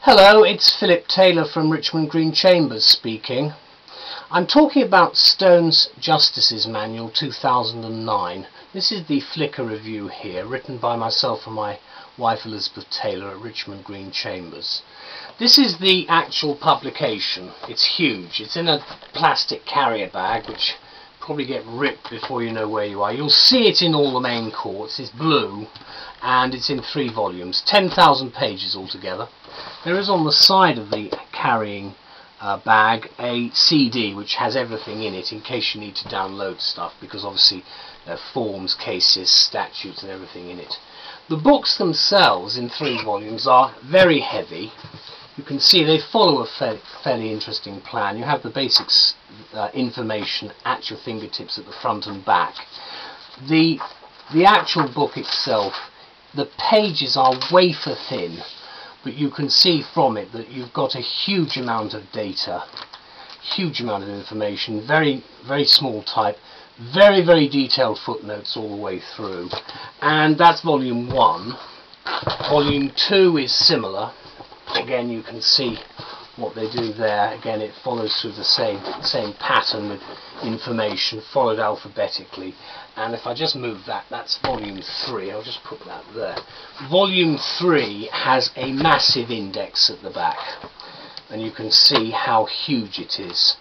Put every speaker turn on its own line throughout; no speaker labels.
Hello, it's Phillip Taylor from Richmond Green Chambers speaking. I'm talking about Stone's Justices Manual 2009. This is the Flickr review here, written by myself and my wife Elizabeth Taylor at Richmond Green Chambers. This is the actual publication. It's huge. It's in a plastic carrier bag, which probably get ripped before you know where you are. You'll see it in all the main courts. It's blue and it's in 3 volumes, 10,000 pages altogether. There is on the side of the carrying bag a CD which has everything in it in case you need to download stuff, because obviously there are forms, cases, statutes and everything in it. The books themselves in 3 volumes are very heavy. You can see they follow a fairly interesting plan. You have the basics information at your fingertips at the front and back. The actual book itself, the pages are wafer thin, but you can see from it that you've got a huge amount of data, huge amount of information, very small type, very detailed footnotes all the way through. And that's volume 1. Volume 2 is similar. Again, you can see what they do there. Again, it follows through the same pattern with information followed alphabetically. And if I just move that, that's volume 3. I'll just put that there. Volume 3 has a massive index at the back, and you can see how huge it is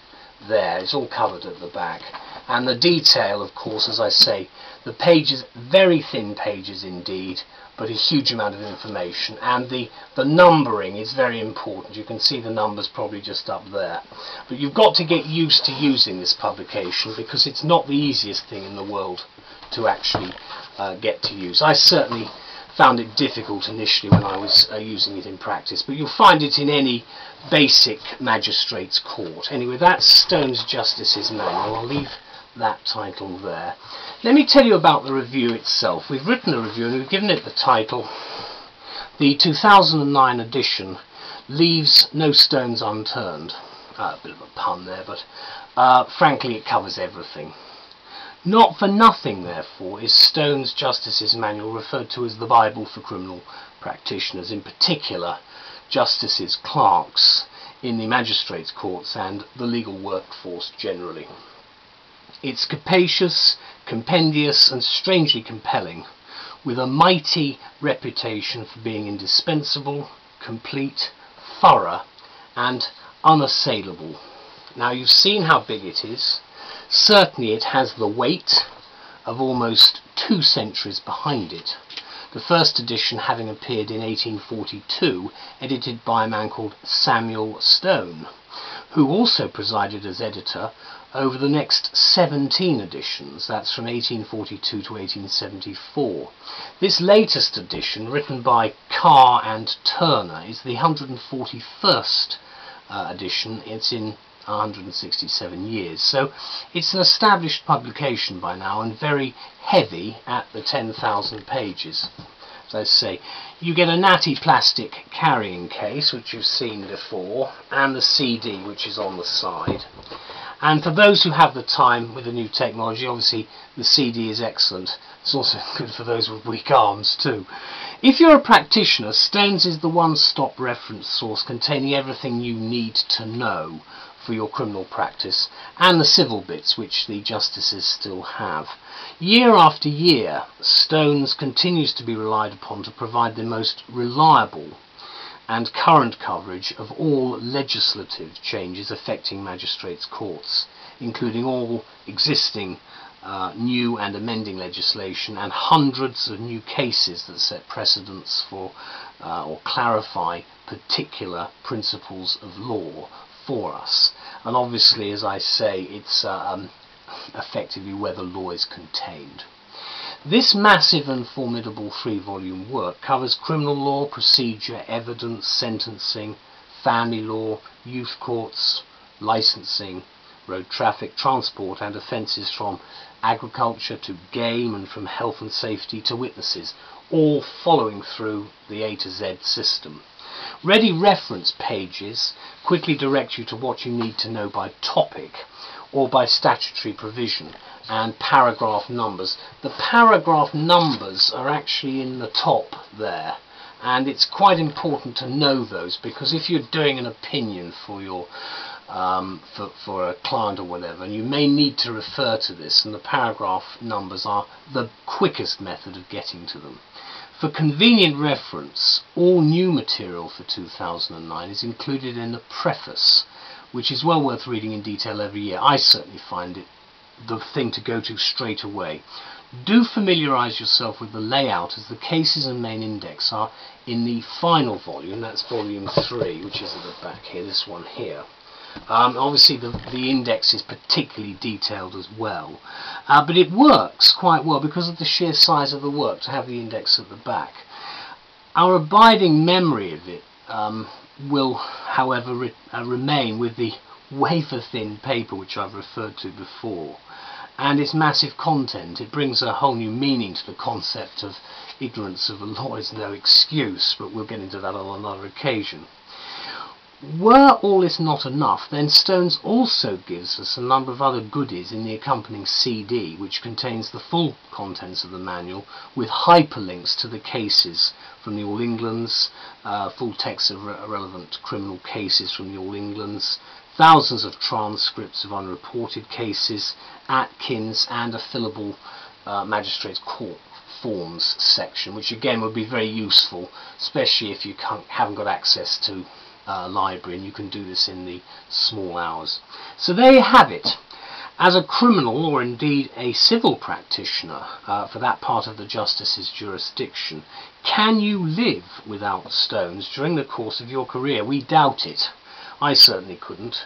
there. It's all covered at the back. And the detail, of course, as I say, the pages, very thin pages indeed, but a huge amount of information. And the numbering is very important. You can see the numbers probably just up there. But you've got to get used to using this publication, because it's not the easiest thing in the world to actually get to use. I certainly found it difficult initially when I was using it in practice, but you'll find it in any basic magistrates court. Anyway, that's Stone's Justices Manual. I'll leave that title there. Let me tell you about the review itself. We've written a review and we've given it the title, The 2009 Edition Leaves No Stones Unturned. A bit of a pun there, but frankly it covers everything. Not for nothing, therefore, is Stone's Justices Manual referred to as the Bible for criminal practitioners, in particular justices, clerks in the magistrates' courts and the legal workforce generally. It's capacious, compendious and strangely compelling, with a mighty reputation for being indispensable, complete, thorough and unassailable. Now, you've seen how big it is. Certainly it has the weight of almost 2 centuries behind it. The first edition having appeared in 1842, edited by a man called Samuel Stone, who also presided as editor over the next 17 editions. That's from 1842 to 1874. This latest edition, written by Carr and Turner, is the 141st edition. It's in 167 years. So it's an established publication by now and very heavy at the 10,000 pages. As I say, you get a natty plastic carrying case, which you've seen before, and the CD, which is on the side. And for those who have the time with the new technology, obviously the CD is excellent. It's also good for those with weak arms too. If you're a practitioner, Stone's is the one-stop reference source containing everything you need to know for your criminal practice, and the civil bits which the justices still have. Year after year, Stone's continues to be relied upon to provide the most reliable and current coverage of all legislative changes affecting magistrates' courts, including all existing new and amending legislation and hundreds of new cases that set precedents for or clarify particular principles of law for us. And obviously, as I say, it's effectively where the law is contained. This massive and formidable 3-volume work covers criminal law, procedure, evidence, sentencing, family law, youth courts, licensing, road traffic, transport and offences from agriculture to game, and from health and safety to witnesses, all following through the A to Z system. Ready reference pages quickly direct you to what you need to know by topic or by statutory provision, and paragraph numbers. The paragraph numbers are actually in the top there, and it's quite important to know those, because if you're doing an opinion for your for a client or whatever, you may need to refer to this, and the paragraph numbers are the quickest method of getting to them. For convenient reference, all new material for 2009 is included in the preface, which is well worth reading in detail every year. I certainly find it the thing to go to straight away. Do familiarise yourself with the layout, as the cases and main index are in the final volume. That's volume 3, which is at the back here, this one here. Obviously the index is particularly detailed as well, but it works quite well because of the sheer size of the work to have the index at the back. Our abiding memory of it will, however, remain with the wafer-thin paper which I've referred to before, and its massive content. It brings a whole new meaning to the concept of ignorance of the law is no excuse, but we'll get into that on another occasion. Were all this not enough, then Stones also gives us a number of other goodies in the accompanying CD, which contains the full contents of the manual with hyperlinks to the cases from the All Englands, full text of relevant criminal cases from the All Englands, thousands of transcripts of unreported cases, Atkins, and a fillable magistrates court forms section, which again would be very useful, especially if you haven't got access to library, and you can do this in the small hours. So there you have it. As a criminal, or indeed a civil practitioner for that part of the justice's jurisdiction, can you live without Stones during the course of your career? We doubt it. I certainly couldn't.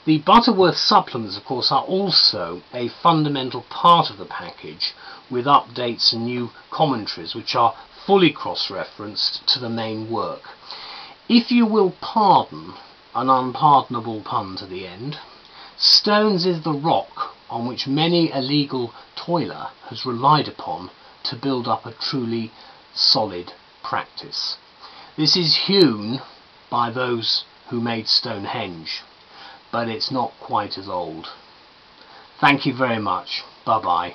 The Butterworth supplements, of course, are also a fundamental part of the package, with updates and new commentaries which are fully cross-referenced to the main work. If you will pardon an unpardonable pun to the end, Stones is the rock on which many a legal toiler has relied upon to build up a truly solid practice. This is hewn by those who made Stonehenge, but it's not quite as old. Thank you very much. Bye-bye.